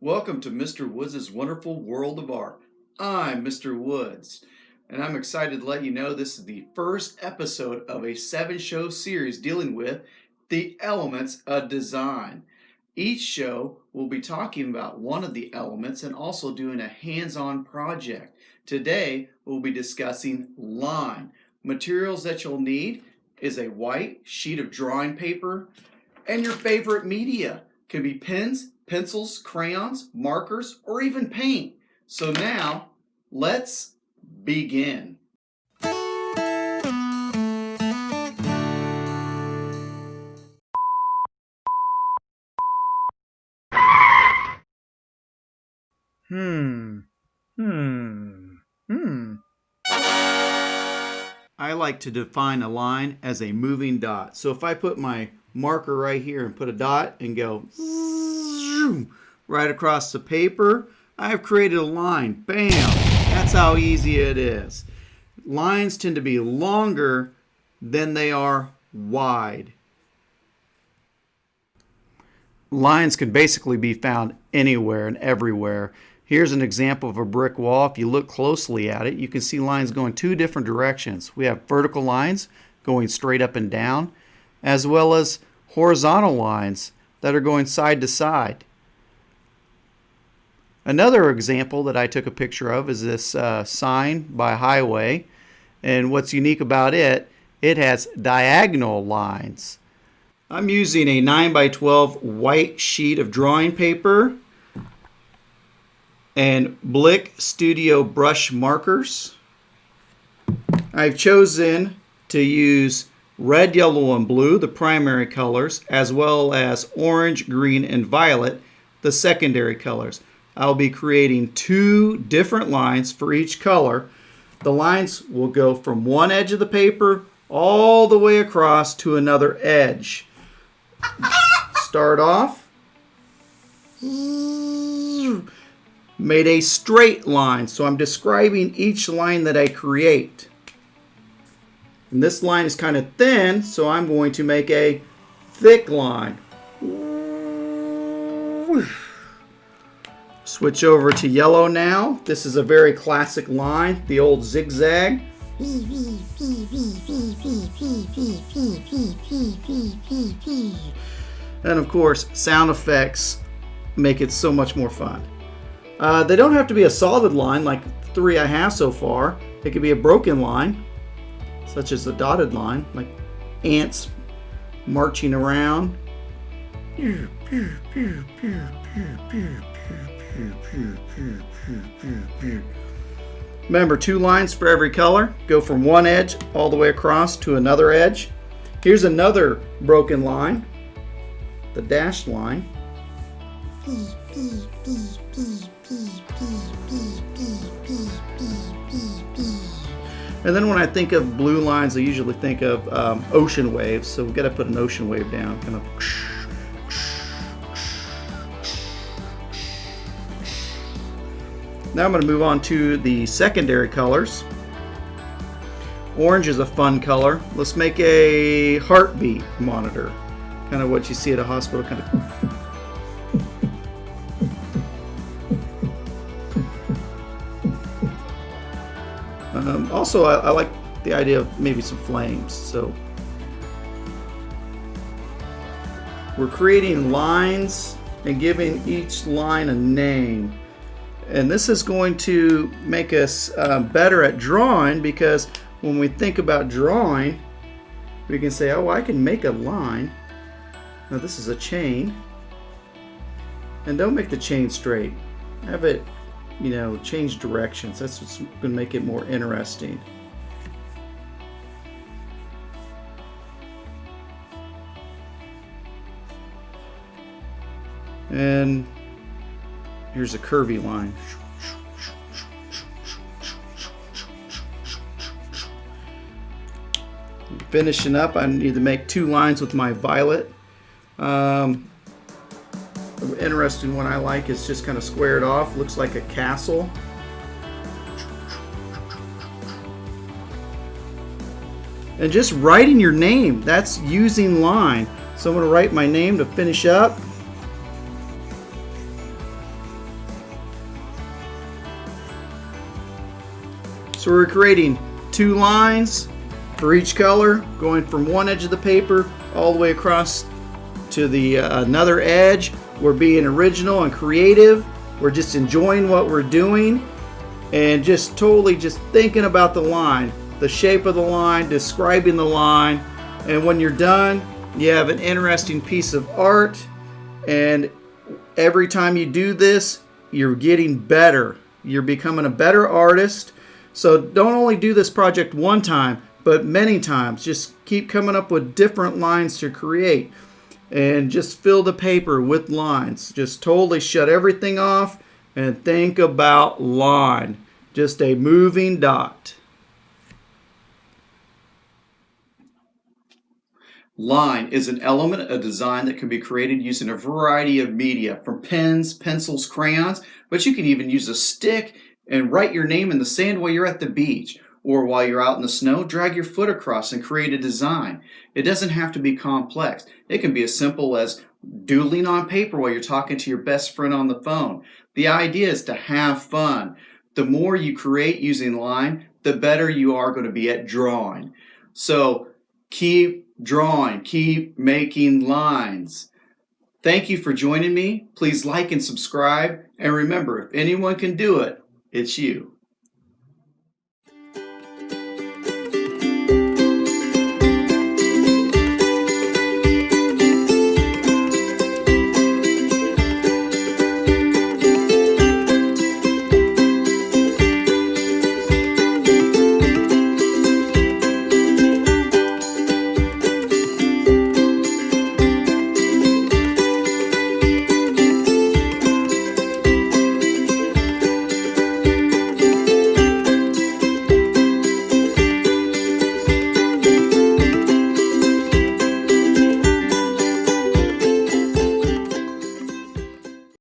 Welcome to Mr. Woods' Wonderful World of Art. I'm Mr. Woods, and I'm excited to let you know this is the first episode of a 7-show series dealing with the elements of design. Each show will be talking about one of the elements and also doing a hands-on project. Today, we'll be discussing line. Materials that you'll need is a white sheet of drawing paper and your favorite media. Could be pens, pencils, crayons, markers, or even paint. So now, let's begin. I like to define a line as a moving dot. So if I put my marker right here and put a dot and go right across the paper, I have created a line. Bam! That's how easy it is. Lines tend to be longer than they are wide. Lines can basically be found anywhere and everywhere. Here's an example of a brick wall. If you look closely at it, you can see lines going two different directions. We have vertical lines going straight up and down, as well as horizontal lines that are going side to side. Another example that I took a picture of is this sign by highway, and what's unique about it, it has diagonal lines. I'm using a 9x12 white sheet of drawing paper and Blick Studio brush markers. I've chosen to use red, yellow, and blue, the primary colors, as well as orange, green, and violet, the secondary colors. I'll be creating two different lines for each color. The lines will go from one edge of the paper all the way across to another edge. Start off. Made a straight line, so I'm describing each line that I create. And this line is kind of thin, so I'm going to make a thick line. Switch over to yellow now. This is a very classic line, the old zigzag. And of course, sound effects make it so much more fun. They don't have to be a solid line like the three I have so far. It could be a broken line, such as the dotted line, like ants marching around. Remember, two lines for every color. Go from one edge all the way across to another edge. Here's another broken line, the dashed line. And then when I think of blue lines, I usually think of ocean waves. So we've got to put an ocean wave down, kind of. Now I'm going to move on to the secondary colors. Orange is a fun color. Let's make a heartbeat monitor. Kind of what you see at a hospital, kind of. Also, I like the idea of maybe some flames. So we're creating lines and giving each line a name. And this is going to make us better at drawing, because when we think about drawing, we can say, oh, I can make a line. Now this is a chain. And don't make the chain straight. Have it, change directions. That's what's going to make it more interesting. And here's a curvy line. Finishing up, I need to make two lines with my violet. An interesting one I like is just kind of squared off, looks like a castle. And just writing your name, that's using line. So I'm going to write my name to finish up. So we're creating 2 lines for each color, going from one edge of the paper all the way across to the another edge. We're being original and creative. We're just enjoying what we're doing and just totally just thinking about the line, the shape of the line, describing the line. And when you're done, you have an interesting piece of art. And every time you do this, you're getting better. You're becoming a better artist. So don't only do this project one time, but many times. Just keep coming up with different lines to create. And just fill the paper with lines. Just totally shut everything off and think about line. Just a moving dot. Line is an element of design that can be created using a variety of media, from pens, pencils, crayons, but you can even use a stick and write your name in the sand while you're at the beach. Or while you're out in the snow, drag your foot across and create a design. It doesn't have to be complex. It can be as simple as doodling on paper while you're talking to your best friend on the phone. The idea is to have fun. The more you create using line, the better you are going to be at drawing. So keep drawing, keep making lines. Thank you for joining me. Please like and subscribe. And remember, if anyone can do it, it's you.